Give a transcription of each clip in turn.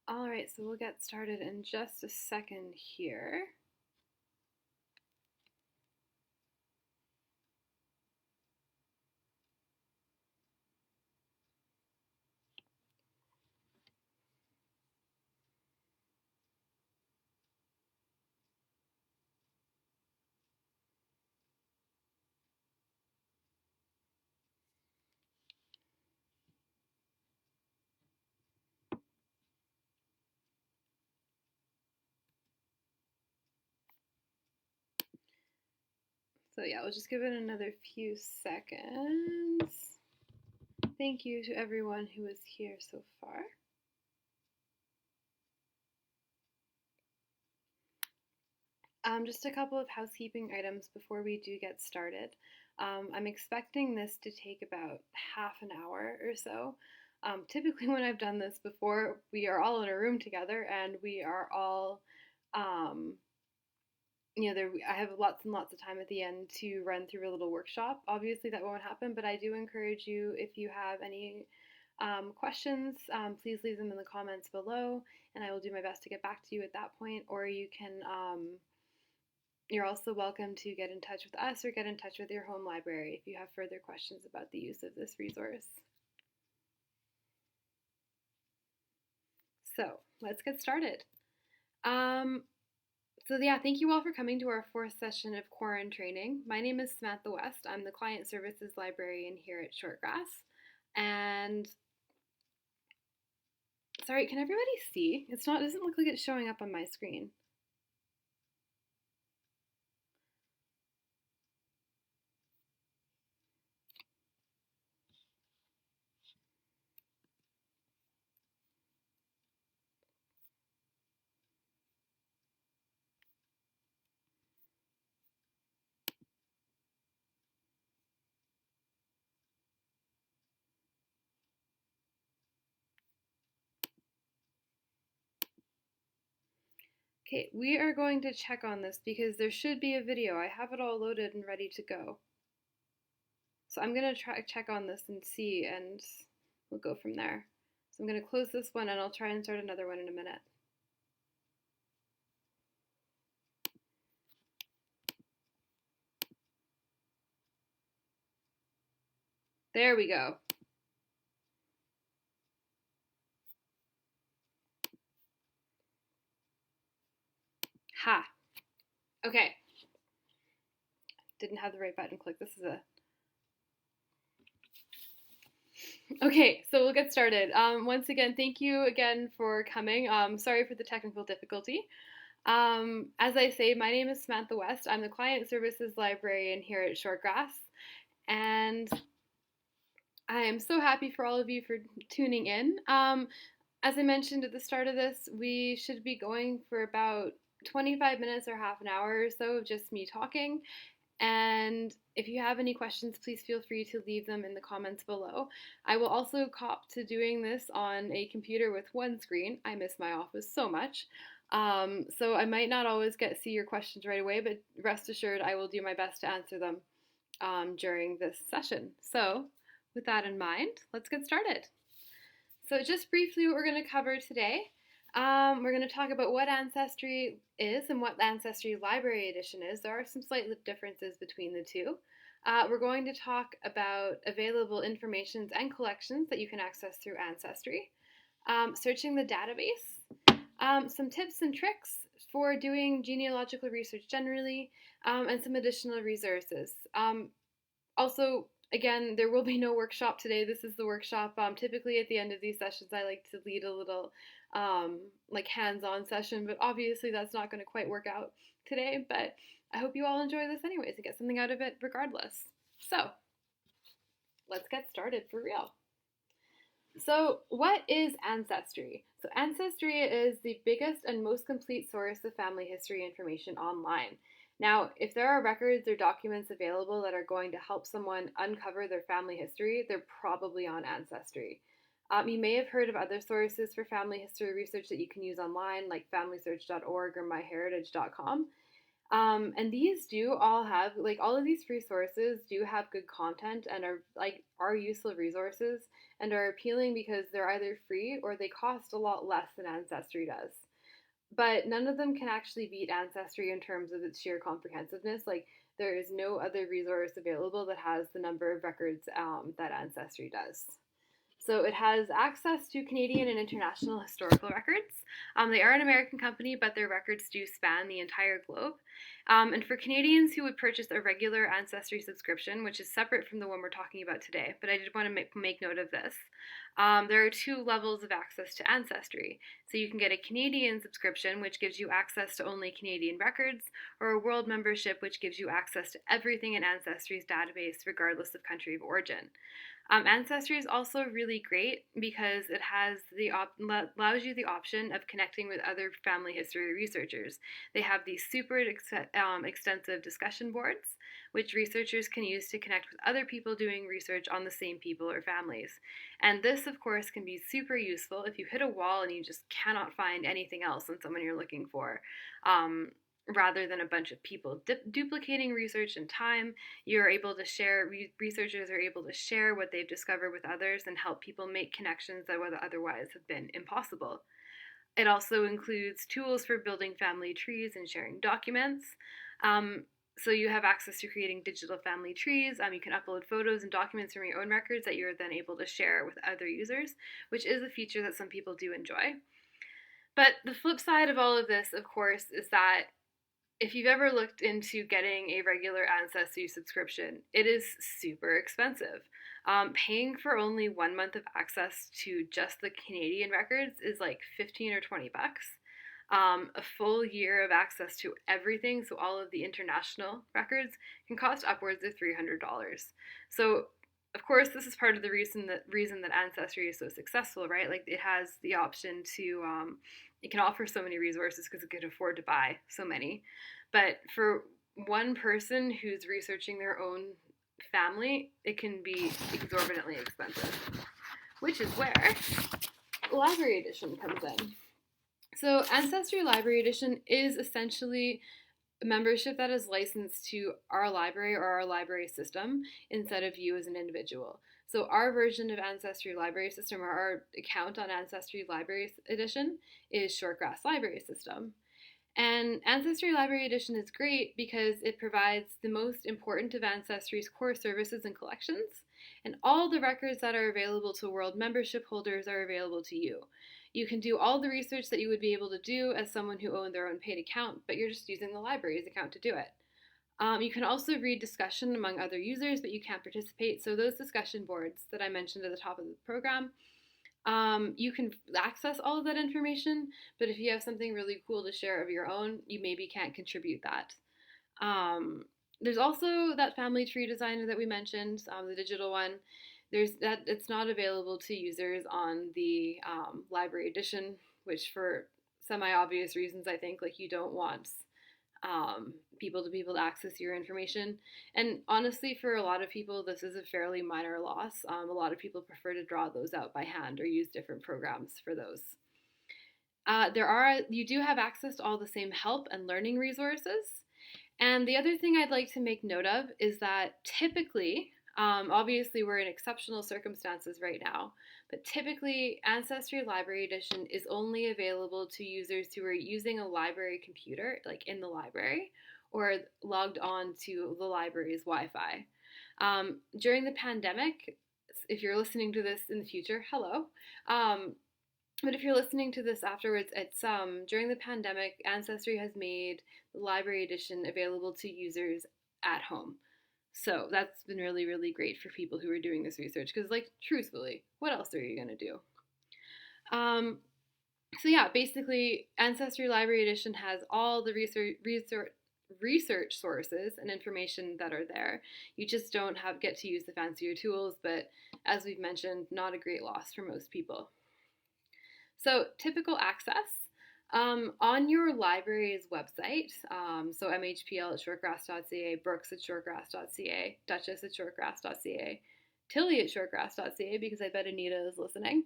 All right, so we'll get started in just a second here. So yeah, we'll just give it another few seconds. Thank you to everyone who is here so far. Just a couple of housekeeping items before we do get started. I'm expecting this to take about half an hour or so. Typically when I've done this before, we are all in a room together and we are all I have lots and lots of time at the end to run through a little workshop. Obviously, that won't happen, but I do encourage you, if you have any questions, please leave them in the comments below, and I will do my best to get back to you at that point. Or you can, you're also welcome to get in touch with us or get in touch with your home library if you have further questions about the use of this resource. So let's get started. So yeah, thank you all for coming to our fourth session of Quorum Training. My name is Samantha West. I'm the Client Services Librarian here at Shortgrass. And sorry, can everybody see? It doesn't look like it's showing up on my screen. Okay, we are going to check on this because there should be a video. I have it all loaded and ready to go. So I'm going to check on this and see, and we'll go from there. So I'm going to close this one and I'll try and start another one in a minute. There we go. Ha. Okay. Didn't have the right button click. This is a... Okay, so we'll get started. Once again, thank you again for coming. Sorry for the technical difficulty. As I say, my name is Samantha West. I'm the Client Services Librarian here at Shortgrass, and I am so happy for all of you for tuning in. As I mentioned at the start of this, we should be going for about 25 minutes or half an hour or so of just me talking. And if you have any questions, please feel free to leave them in the comments below. I will also cop to doing this on a computer with one screen. I miss my office so much. So I might not always see your questions right away, but rest assured I will do my best to answer them during this session. So with that in mind, let's get started. So just briefly what we're going to cover today. We're going to talk about what Ancestry is and what Ancestry Library Edition is. There are some slight differences between the two. We're going to talk about available informations and collections that you can access through Ancestry, searching the database, some tips and tricks for doing genealogical research generally, and some additional resources. Also, again, there will be no workshop today. This is the workshop. Typically at the end of these sessions, I like to lead a little like hands-on session, but obviously that's not going to quite work out today, but I hope you all enjoy this anyways and get something out of it regardless. So let's get started for real. So what is Ancestry? So Ancestry is the biggest and most complete source of family history information online. Now, if there are records or documents available that are going to help someone uncover their family history, they're probably on Ancestry. You may have heard of other sources for family history research that you can use online, like FamilySearch.org or MyHeritage.com. And these do all have, like, all of these resources do have good content and are useful resources and are appealing because they're either free or they cost a lot less than Ancestry does. But none of them can actually beat Ancestry in terms of its sheer comprehensiveness. Like, there is no other resource available that has the number of records that Ancestry does. So it has access to Canadian and international historical records. They are an American company, but their records do span the entire globe. And for Canadians who would purchase a regular Ancestry subscription, which is separate from the one we're talking about today, but I did want to make note of this, there are two levels of access to Ancestry. So you can get a Canadian subscription, which gives you access to only Canadian records, or a world membership, which gives you access to everything in Ancestry's database, regardless of country of origin. Ancestry is also really great because it has allows you the option of connecting with other family history researchers. They have these super extensive discussion boards, which researchers can use to connect with other people doing research on the same people or families. And this, of course, can be super useful if you hit a wall and you just cannot find anything else on someone you're looking for. Rather than a bunch of people duplicating research and time, you're able to share, researchers are able to share what they've discovered with others and help people make connections that would otherwise have been impossible. It also includes tools for building family trees and sharing documents. So you have access to creating digital family trees. You can upload photos and documents from your own records that you're then able to share with other users, which is a feature that some people do enjoy. But the flip side of all of this, of course, is that if you've ever looked into getting a regular Ancestry subscription, it is super expensive. Paying for only 1 month of access to just the Canadian records is like 15 or 20 bucks. A full year of access to everything, so all of the international records, can cost upwards of $300. So, of course, this is part of the reason that Ancestry is so successful, right? Like, it has the option to it can offer so many resources because it can afford to buy so many. But for one person who's researching their own family, it can be exorbitantly expensive, which is where Library Edition comes in. So Ancestry Library Edition is essentially a membership that is licensed to our library or our library system instead of you as an individual. So our version of Ancestry Library System, or our account on Ancestry Library Edition, is Shortgrass Library System. And Ancestry Library Edition is great because it provides the most important of Ancestry's core services and collections, and all the records that are available to World membership holders are available to you. You can do all the research that you would be able to do as someone who owned their own paid account, but you're just using the library's account to do it. You can also read discussion among other users, but you can't participate. So those discussion boards that I mentioned at the top of the program, you can access all of that information, but if you have something really cool to share of your own, you maybe can't contribute that. There's also that family tree designer that we mentioned, the digital one. It's not available to users on the Library Edition, which for semi-obvious reasons, I think, like, you don't want people to be able to access your information. And honestly, for a lot of people, this is a fairly minor loss. A lot of people prefer to draw those out by hand or use different programs for those. You do have access to all the same help and learning resources. And the other thing I'd like to make note of is that typically, obviously we're in exceptional circumstances right now, but typically Ancestry Library Edition is only available to users who are using a library computer, like in the library, or logged on to the library's Wi-Fi. During the pandemic, if you're listening to this in the future, hello. But if you're listening to this afterwards, it's during the pandemic, Ancestry has made the Library Edition available to users at home. So that's been really, really great for people who are doing this research because, like, truthfully, what else are you going to do? So yeah, basically, Ancestry Library Edition has all the research sources and information that are there. You just don't get to use the fancier tools, but as we've mentioned, not a great loss for most people. So typical access. On your library's website, so MHPL at shortgrass.ca, Brooks at shortgrass.ca, Duchess at shortgrass.ca, Tilly at shortgrass.ca, because I bet Anita is listening.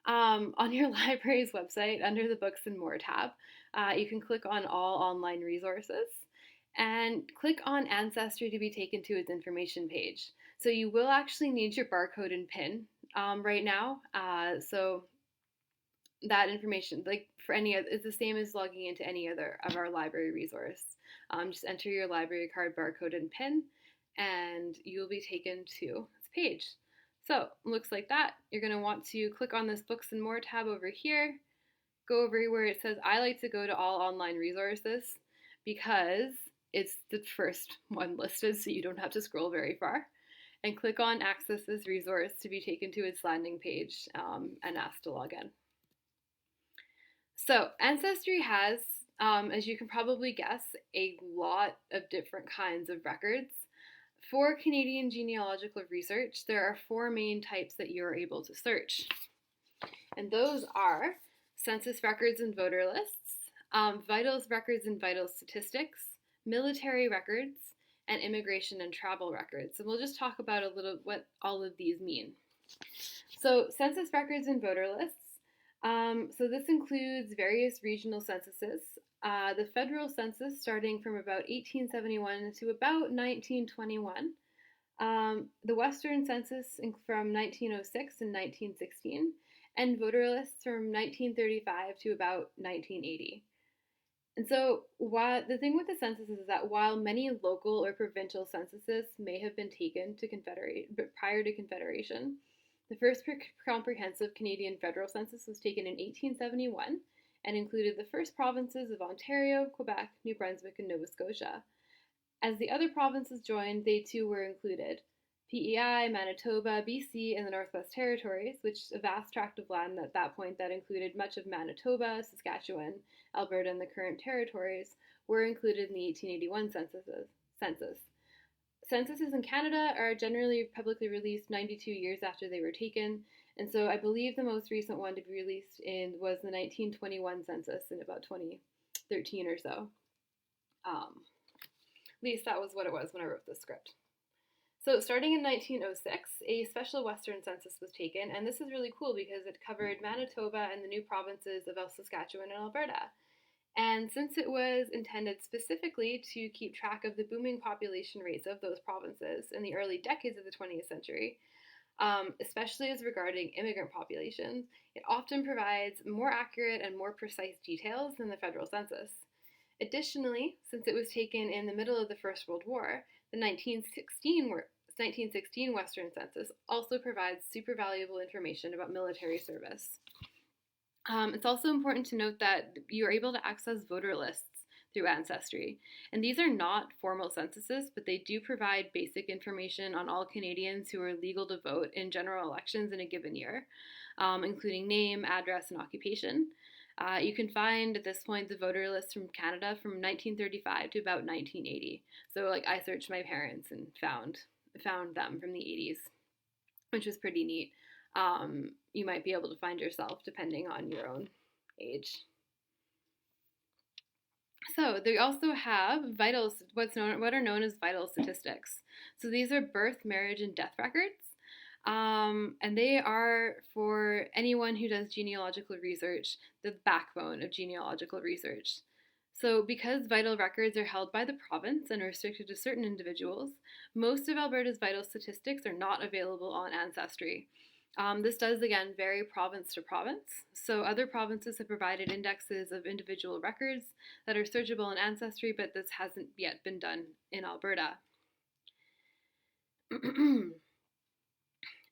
On your library's website, under the Books and More tab, you can click on All Online Resources. and click on Ancestry to be taken to its information page. So you will actually need your barcode and PIN right now. So that information, like for any other, is the same as logging into any other of our library resource. Just enter your library card barcode and PIN, and you'll be taken to this page. So it looks like that. You're going to want to click on this Books and More tab over here. Go over where it says I like to go to all online resources because it's the first one listed, so you don't have to scroll very far. And click on Access this resource to be taken to its landing page and asked to log in. So Ancestry has, as you can probably guess, a lot of different kinds of records. For Canadian genealogical research, there are 4 main types that you are able to search. And those are census records and voter lists, vitals records and vital statistics, military records, and immigration and travel records. And we'll just talk about a little what all of these mean. So census records and voter lists. So this includes various regional censuses. The federal census starting from about 1871 to about 1921. The Western census from 1906 and 1916. And voter lists from 1935 to about 1980. And so the thing with the census is that while many local or provincial censuses may have been taken to prior to Confederation, the first comprehensive Canadian federal census was taken in 1871 and included the first provinces of Ontario, Quebec, New Brunswick, and Nova Scotia. As the other provinces joined, they too were included. PEI, Manitoba, BC, and the Northwest Territories, which is a vast tract of land at that point that included much of Manitoba, Saskatchewan, Alberta, and the current territories, were included in the 1881 census. Censuses in Canada are generally publicly released 92 years after they were taken, and so I believe the most recent one to be released was the 1921 census in about 2013 or so. At least that was what it was when I wrote the script. So starting in 1906, a special Western census was taken, and this is really cool because it covered Manitoba and the new provinces of Saskatchewan and Alberta. And since it was intended specifically to keep track of the booming population rates of those provinces in the early decades of the 20th century, especially as regarding immigrant populations, it often provides more accurate and more precise details than the federal census. Additionally, since it was taken in the middle of the First World War, the 1916 Western Census also provides super valuable information about military service. It's also important to note that you are able to access voter lists through Ancestry. And these are not formal censuses, but they do provide basic information on all Canadians who are legal to vote in general elections in a given year, including name, address, and occupation. You can find at this point the voter list from Canada from 1935 to about 1980. So like I searched my parents and found them from the 80s, which was pretty neat. You might be able to find yourself depending on your own age. So they also have what are known as vital statistics. So these are birth, marriage, and death records. And they are, for anyone who does genealogical research, the backbone of genealogical research. So because vital records are held by the province and restricted to certain individuals, most of Alberta's vital statistics are not available on Ancestry. This does, again, vary province to province. So other provinces have provided indexes of individual records that are searchable in Ancestry, but this hasn't yet been done in Alberta.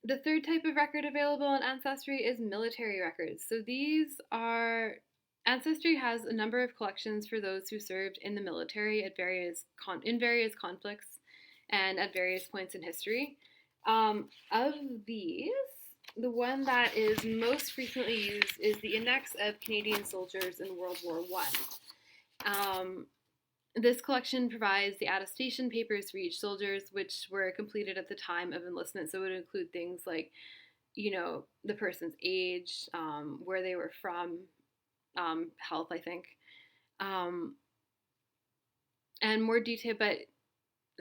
The third type of record available on Ancestry is military records. So Ancestry has a number of collections for those who served in the military at various conflicts and at various points in history. Of these, the one that is most frequently used is the Index of Canadian Soldiers in World War I. This collection provides the attestation papers for each soldiers, which were completed at the time of enlistment. So it would include things like, the person's age, where they were from, health, I think, and more detail. But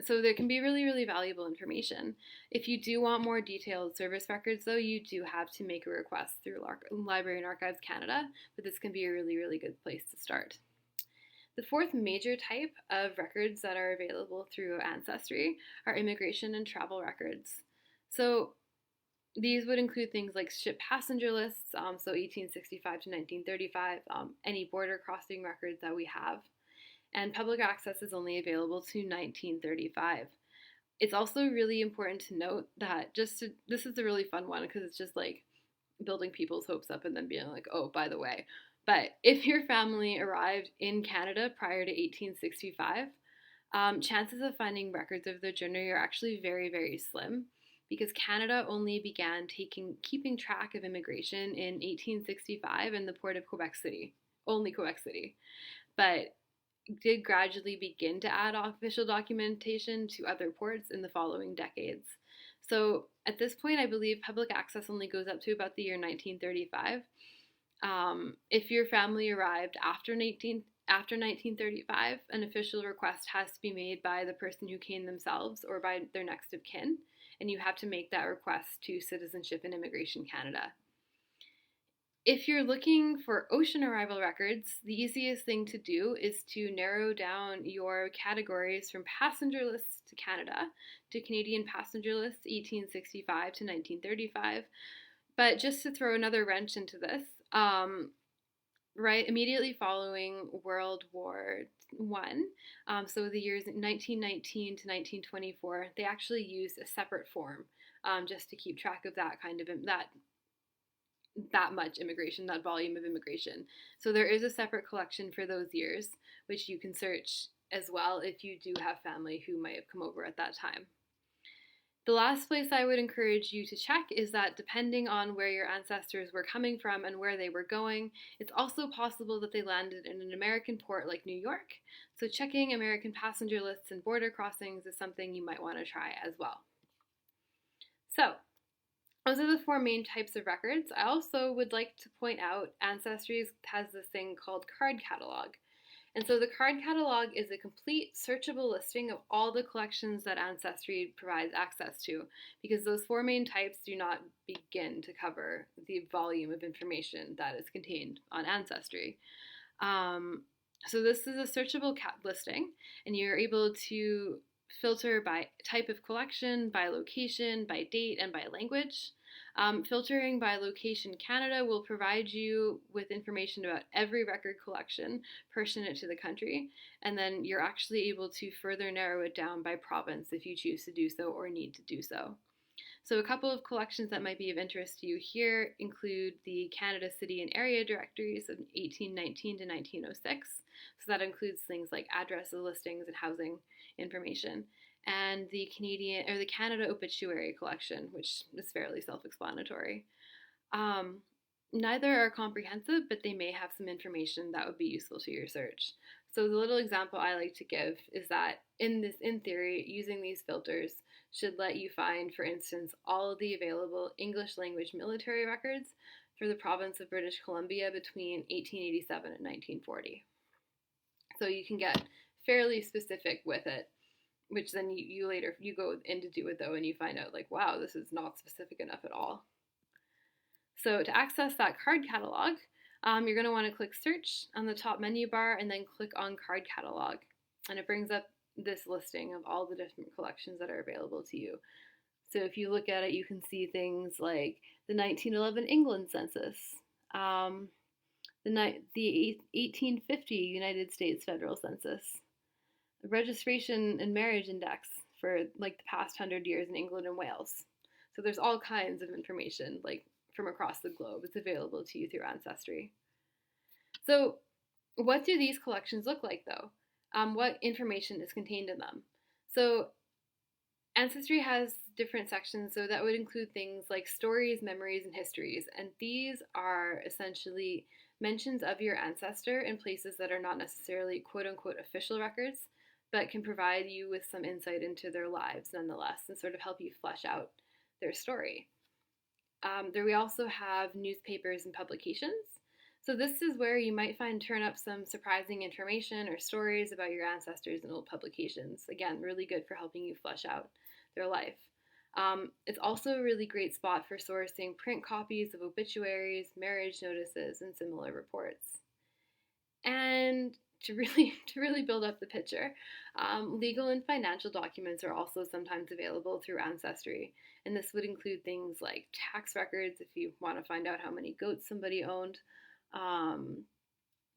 so there can be really, really valuable information. If you do want more detailed service records, though, you do have to make a request through Library and Archives Canada, but this can be a really, really good place to start. The fourth major type of records that are available through Ancestry are immigration and travel records. So these would include things like ship passenger lists, so 1865 to 1935, any border crossing records that we have. And public access is only available to 1935. It's also really important to note that this is a really fun one because it's just like building people's hopes up and then being like, oh, by the way. But if your family arrived in Canada prior to 1865, chances of finding records of their journey are actually very, very slim because Canada only began keeping track of immigration in 1865 in the port of Quebec City, only Quebec City, but did gradually begin to add official documentation to other ports in the following decades. So at this point, I believe public access only goes up to about the year 1935. If your family arrived after 1935, an official request has to be made by the person who came themselves or by their next of kin, and you have to make that request to Citizenship and Immigration Canada. If you're looking for ocean arrival records, the easiest thing to do is to narrow down your categories from passenger lists to Canada to Canadian passenger lists 1865 to 1935. But just to throw another wrench into this, right immediately following World War I, so the years 1919 to 1924, they actually used a separate form just to keep track of that kind of that much immigration, that volume of immigration. So there is a separate collection for those years, which you can search as well if you do have family who might have come over at that time. The last place I would encourage you to check is that depending on where your ancestors were coming from and where they were going, it's also possible that they landed in an American port like New York. So checking American passenger lists and border crossings is something you might want to try as well. So those are the four main types of records. I also would like to point out Ancestry has this thing called card catalog. And so the card catalog is a complete searchable listing of all the collections that Ancestry provides access to, because those four main types do not begin to cover the volume of information that is contained on Ancestry. So this is a searchable listing, and you're able to filter by type of collection, by location, by date, and by language. Filtering by location Canada will provide you with information about every record collection pertinent to the country, and then you're actually able to further narrow it down by province if you choose to do so or need to do so. So a couple of collections that might be of interest to you here include the Canada City and Area Directories of 1819 to 1906. So that includes things like addresses, listings, and housing information. And the Canada Obituary Collection, which is fairly self-explanatory. Neither are comprehensive, but they may have some information that would be useful to your search. So the little example I like to give is that in theory, using these filters should let you find, for instance, all of the available English language military records for the province of British Columbia between 1887 and 1940. So you can get fairly specific with it, which then you later go in to do it though, and you find out like, wow, this is not specific enough at all. So to access that card catalog, you're going to want to click search on the top menu bar and then click on card catalog, and it brings up this listing of all the different collections that are available to you. So if you look at it, you can see things like the 1911 England census, the 1850 United States federal census, the registration and marriage index for like the past 100 years in England and Wales. So there's all kinds of information like from across the globe. It's available to you through Ancestry. So what do these collections look like though? What information is contained in them? So Ancestry has different sections, so that would include things like stories, memories, and histories, and these are essentially mentions of your ancestor in places that are not necessarily quote-unquote official records, but can provide you with some insight into their lives nonetheless and sort of help you flesh out their story. There we also have newspapers and publications. So this is where you might turn up some surprising information or stories about your ancestors in old publications. Again, really good for helping you flesh out their life. It's also a really great spot for sourcing print copies of obituaries, marriage notices, and similar reports. And to really build up the picture. Legal and financial documents are also sometimes available through Ancestry, and this would include things like tax records if you want to find out how many goats somebody owned,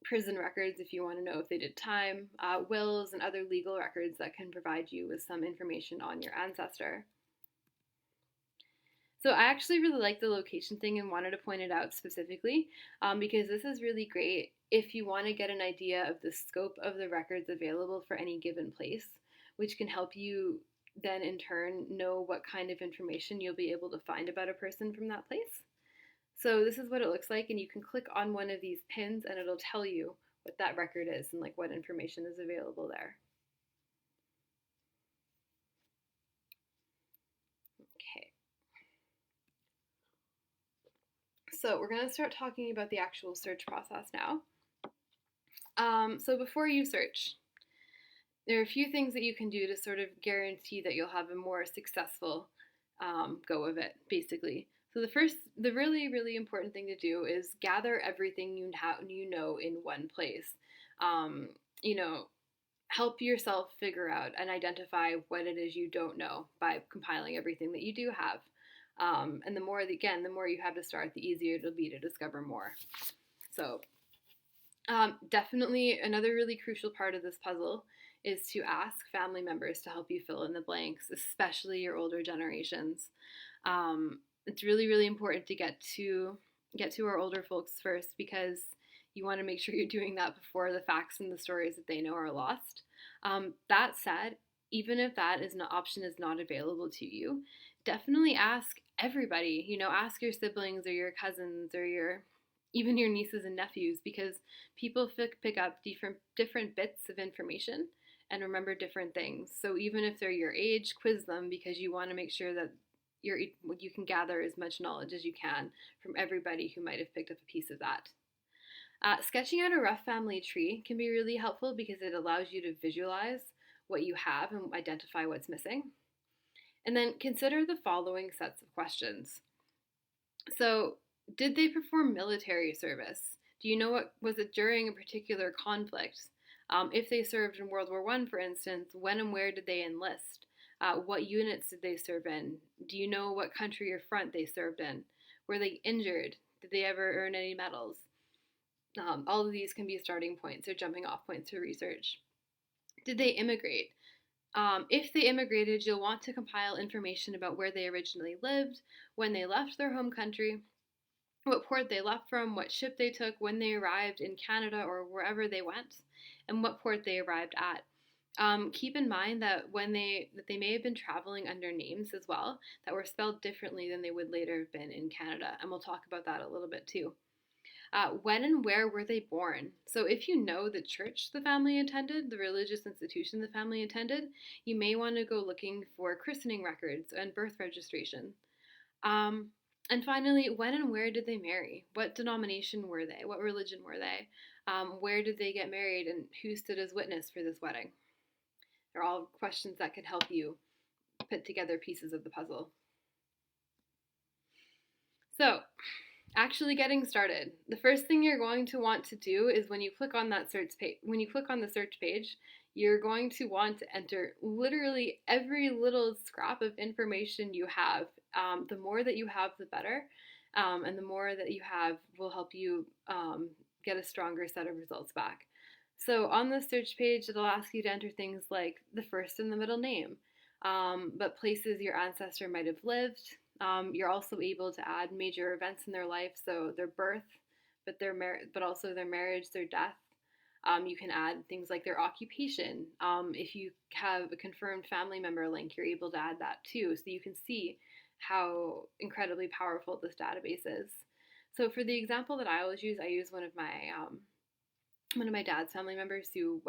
prison records if you want to know if they did time, wills, and other legal records that can provide you with some information on your ancestor. So I actually really like the location thing and wanted to point it out specifically because this is really great if you want to get an idea of the scope of the records available for any given place, which can help you then in turn know what kind of information you'll be able to find about a person from that place. So this is what it looks like, and you can click on one of these pins and it'll tell you what that record is and like what information is available there. Okay. So we're going to start talking about the actual search process now. So before you search, there are a few things that you can do to sort of guarantee that you'll have a more successful go of it, basically. So the really, really important thing to do is gather everything you know in one place. Help yourself figure out and identify what it is you don't know by compiling everything that you do have. And the more you have to start, the easier it'll be to discover more. So definitely another really crucial part of this puzzle is to ask family members to help you fill in the blanks, especially your older generations. It's really, really important to get to our older folks first because you want to make sure you're doing that before the facts and the stories that they know are lost. That said, even if that option is not available to you, definitely ask everybody. Ask your siblings or your cousins or even your nieces and nephews, because people pick up different bits of information and remember different things. So even if they're your age, quiz them, because you want to make sure that you can gather as much knowledge as you can from everybody who might have picked up a piece of that. Sketching out a rough family tree can be really helpful because it allows you to visualize what you have and identify what's missing. And then consider the following sets of questions. So, did they perform military service? Do you know was it during a particular conflict? If they served in World War I, for instance, when and where did they enlist? What units did they serve in? Do you know what country or front they served in? Were they injured? Did they ever earn any medals? All of these can be starting points or jumping off points for research. Did they immigrate? If they immigrated, you'll want to compile information about where they originally lived, when they left their home country, what port they left from, what ship they took, when they arrived in Canada or wherever they went, and what port they arrived at. Keep in mind that they may have been traveling under names as well that were spelled differently than they would later have been in Canada, and we'll talk about that a little bit too. When and where were they born? So if you know the church the family attended, the religious institution the family attended, you may want to go looking for christening records and birth registration. And finally, when and where did they marry? What denomination were they? What religion were they? Where did they get married, and who stood as witness for this wedding? They're all questions that could help you put together pieces of the puzzle. So, actually getting started. The first thing you're going to want to do is when you click on the search page, you're going to want to enter literally every little scrap of information you have. The more that you have, the better. And the more that you have will help you get a stronger set of results back. So on the search page, it'll ask you to enter things like the first and the middle name, but places your ancestor might have lived. You're also able to add major events in their life, so their birth, but also their marriage, their death. You can add things like their occupation. If you have a confirmed family member link, you're able to add that too, so you can see how incredibly powerful this database is. So for the example that I always use, I use one of my dad's family members who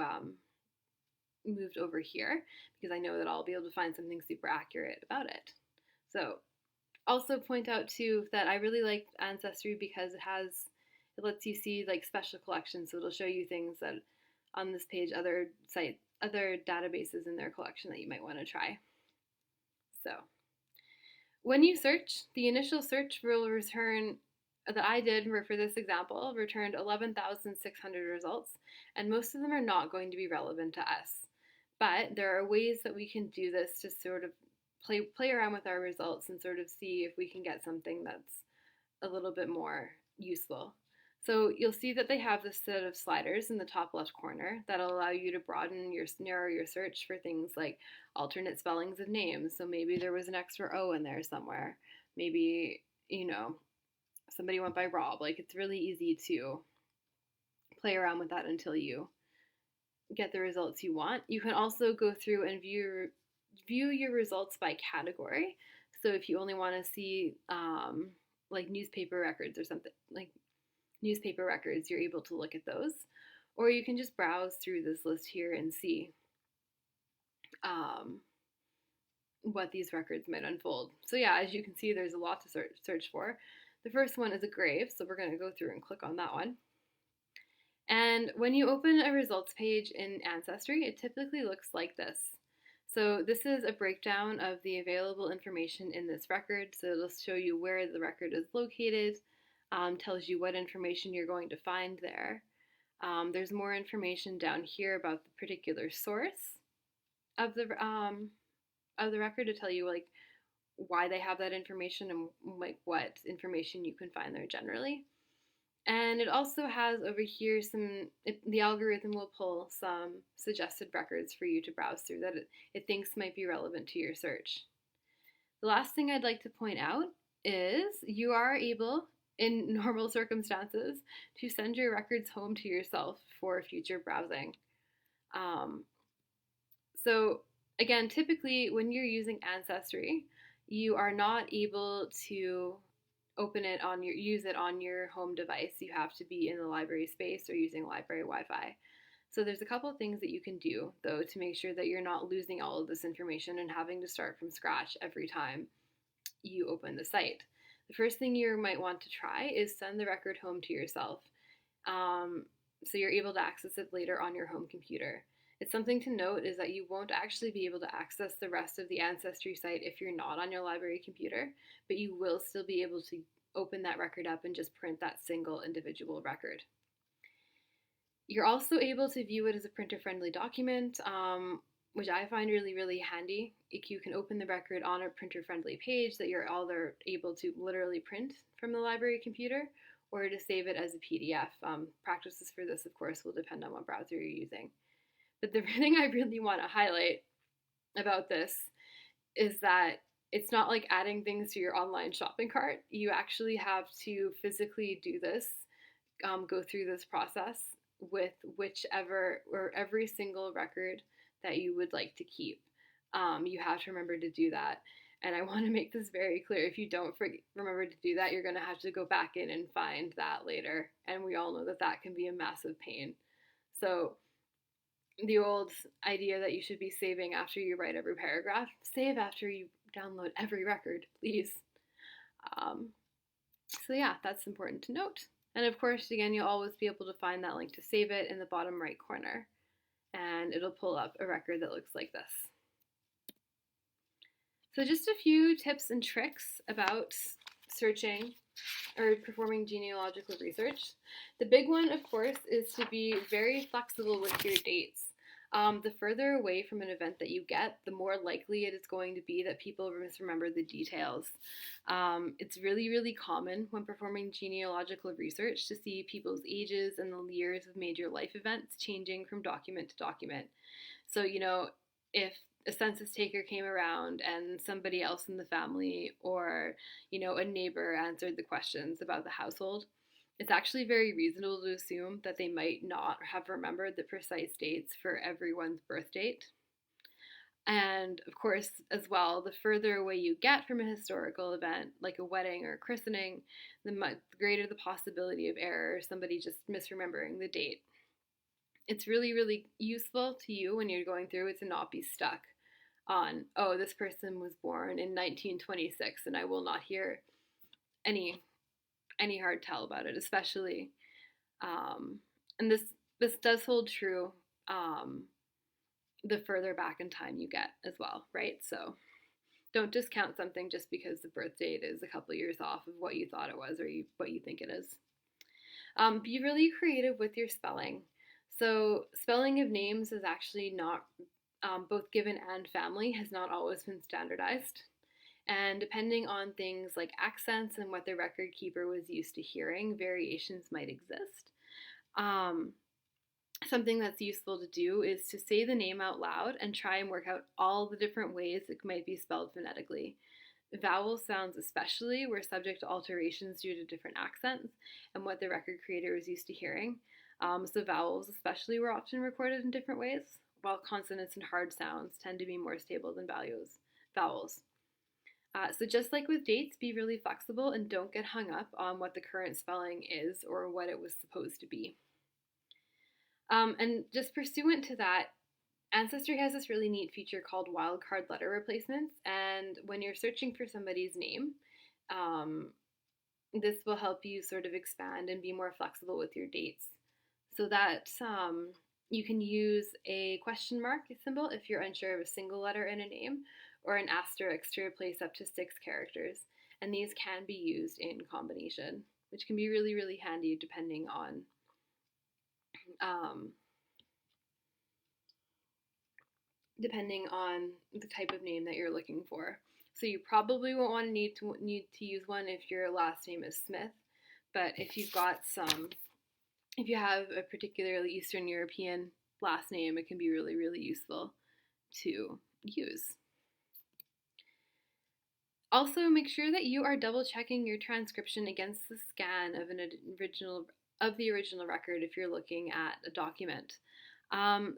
moved over here because I know that I'll be able to find something super accurate about it. So also point out too that I really like Ancestry because it lets you see like special collections. So it'll show you things that on this page other databases in their collection that you might want to try. So when you search, the initial search will return that I did for this example returned 11,600 results, and most of them are not going to be relevant to us. But there are ways that we can do this to sort of play around with our results and sort of see if we can get something that's a little bit more useful. So you'll see that they have this set of sliders in the top left corner that'll allow you to narrow your search for things like alternate spellings of names. So maybe there was an extra O in there somewhere. Maybe, somebody went by Rob. Like, it's really easy to play around with that until you get the results you want. You can also go through and view your results by category. So if you only want to see like newspaper records or something, like newspaper records, you're able to look at those. Or you can just browse through this list here and see what these records might unfold. So yeah, as you can see, there's a lot to search for. The first one is a grave, so we're going to go through and click on that one. And when you open a results page in Ancestry, it typically looks like this. So this is a breakdown of the available information in this record. So it'll show you where the record is located, tells you what information you're going to find there. There's more information down here about the particular source of the record to tell you like why they have that information and like what information you can find there generally. And it also has over here the algorithm will pull some suggested records for you to browse through that it thinks might be relevant to your search. The last thing I'd like to point out is you are able, in normal circumstances, to send your records home to yourself for future browsing. So again, typically when you're using Ancestry, you are not able to use it on your home device. You have to be in the library space or using library Wi-Fi. So there's a couple of things that you can do, though, to make sure that you're not losing all of this information and having to start from scratch every time you open the site. The first thing you might want to try is send the record home to yourself, so you're able to access it later on your home computer. It's something to note is that you won't actually be able to access the rest of the Ancestry site if you're not on your library computer, but you will still be able to open that record up and just print that single individual record. You're also able to view it as a printer-friendly document, which I find really, really handy. You can open the record on a printer-friendly page that you're either able to literally print from the library computer or to save it as a PDF. Practices for this, of course, will depend on what browser you're using. But the thing I really want to highlight about this is that it's not like adding things to your online shopping cart. You actually have to physically do this, go through this process with whichever or every single record that you would like to keep. You have to remember to do that. And I want to make this very clear. If you don't remember to do that, you're going to have to go back in and find that later. And we all know that that can be a massive pain. So the old idea that you should be saving after you write every paragraph, save after you download every record, please. So yeah, that's important to note. And of course, again, you'll always be able to find that link to save it in the bottom right corner. And it'll pull up a record that looks like this. So just a few tips and tricks about searching or performing genealogical research. The big one, of course, is to be very flexible with your dates. The further away from an event that you get, the more likely it is going to be that people misremember the details. It's really, really common when performing genealogical research to see people's ages and the years of major life events changing from document to document. So, if a census taker came around and somebody else in the family or, a neighbor answered the questions about the household, it's actually very reasonable to assume that they might not have remembered the precise dates for everyone's birth date. And of course, as well, the further away you get from a historical event, like a wedding or a christening, the greater the possibility of error, somebody just misremembering the date. It's really, really useful to you when you're going through it to not be stuck on, oh, this person was born in 1926, and I will not hear any hard tell about it, especially, and this does hold true the further back in time you get as well, right? So Don't discount something just because the birth date is a couple years off of what you thought it was or what you think it is. Be really creative with your spelling. So spelling of names is actually not, both given and family, has not always been standardized. And depending on things like accents and what the record keeper was used to hearing, variations might exist. Something that's useful to do is to say the name out loud and try and work out all the different ways it might be spelled phonetically. Vowel sounds especially were subject to alterations due to different accents and what the record creator was used to hearing. So vowels especially were often recorded in different ways, while consonants and hard sounds tend to be more stable than vowels. So just like with dates, be really flexible and don't get hung up on what the current spelling is or what it was supposed to be. And just pursuant to that, Ancestry has this really neat feature called wildcard letter replacements, and when you're searching for somebody's name, this will help you sort of expand and be more flexible with your dates. So that you can use a question mark symbol if you're unsure of a single letter in a name, or an asterisk to replace up to 6 characters. And these can be used in combination, which can be really, really handy depending on the type of name that you're looking for. So you probably won't want to need to use one if your last name is Smith, but if you have a particularly Eastern European last name, it can be really, really useful to use. Also, make sure that you are double checking your transcription against the scan of the original record if you're looking at a document.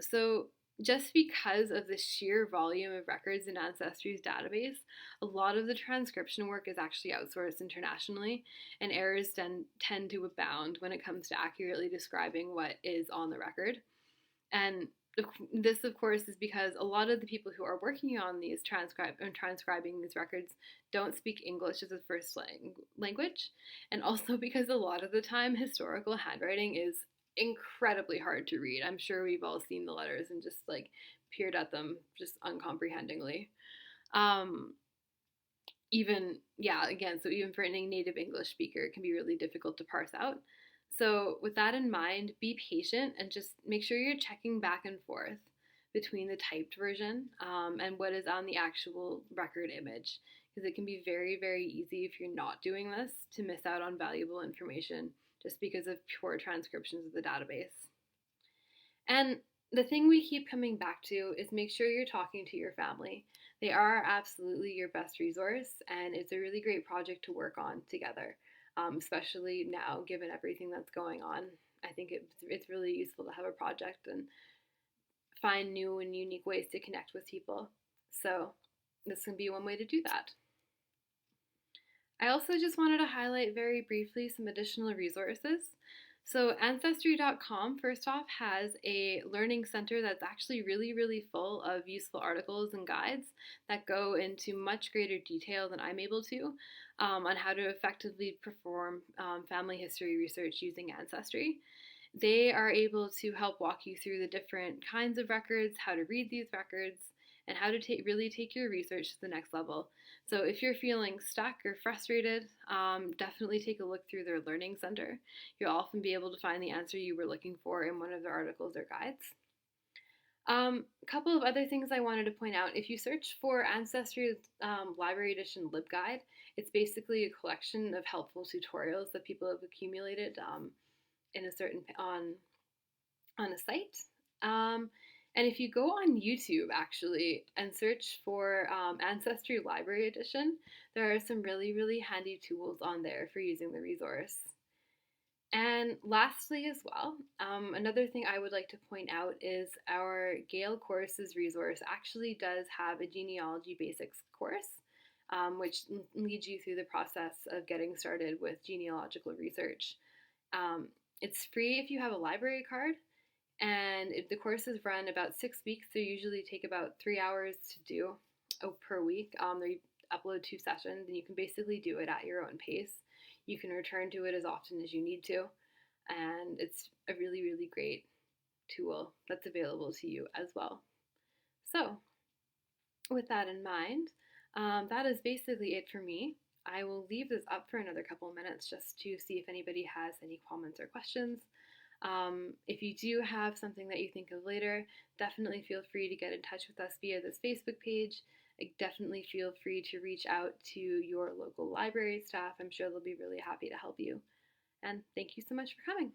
So just because of the sheer volume of records in Ancestry's database, a lot of the transcription work is actually outsourced internationally, and errors tend to abound when it comes to accurately describing what is on the record. And this, of course, is because a lot of the people who are working on these transcribing these records don't speak English as a first language, and also because a lot of the time historical handwriting is incredibly hard to read. I'm sure we've all seen the letters and just like peered at them just uncomprehendingly. So even for any native English speaker, it can be really difficult to parse out. So with that in mind, be patient and just make sure you're checking back and forth between the typed version and what is on the actual record image, because it can be very, very easy if you're not doing this to miss out on valuable information just because of poor transcriptions of the database. And the thing we keep coming back to is make sure you're talking to your family. They are absolutely your best resource, and it's a really great project to work on together. Especially now, given everything that's going on. I think it's really useful to have a project and find new and unique ways to connect with people. So this can be one way to do that. I also just wanted to highlight very briefly some additional resources. So Ancestry.com, first off, has a learning center that's actually really, really full of useful articles and guides that go into much greater detail than I'm able to on how to effectively perform family history research using Ancestry. They are able to help walk you through the different kinds of records, how to read these records, and how to really take your research to the next level. So if you're feeling stuck or frustrated, definitely take a look through their learning center. You'll often be able to find the answer you were looking for in one of their articles or guides. A couple of other things I wanted to point out. If you search for Ancestry's Library Edition LibGuide, it's basically a collection of helpful tutorials that people have accumulated on a site. And if you go on YouTube, actually, and search for Ancestry Library Edition, there are some really, really handy tools on there for using the resource. And lastly as well, another thing I would like to point out is our Gale Courses resource actually does have a genealogy basics course, which leads you through the process of getting started with genealogical research. It's free if you have a library card. And the courses run about 6 weeks. They usually take about 3 hours to do per week. They upload 2 sessions, and you can basically do it at your own pace. You can return to it as often as you need to, and it's a really, really great tool that's available to you as well. So, with that in mind, That is basically it for me. I will leave this up for another couple of minutes just to see if anybody has any comments or questions. If you do have something that you think of later, definitely feel free to get in touch with us via this Facebook page. Definitely feel free to reach out to your local library staff. I'm sure they'll be really happy to help you. And thank you so much for coming.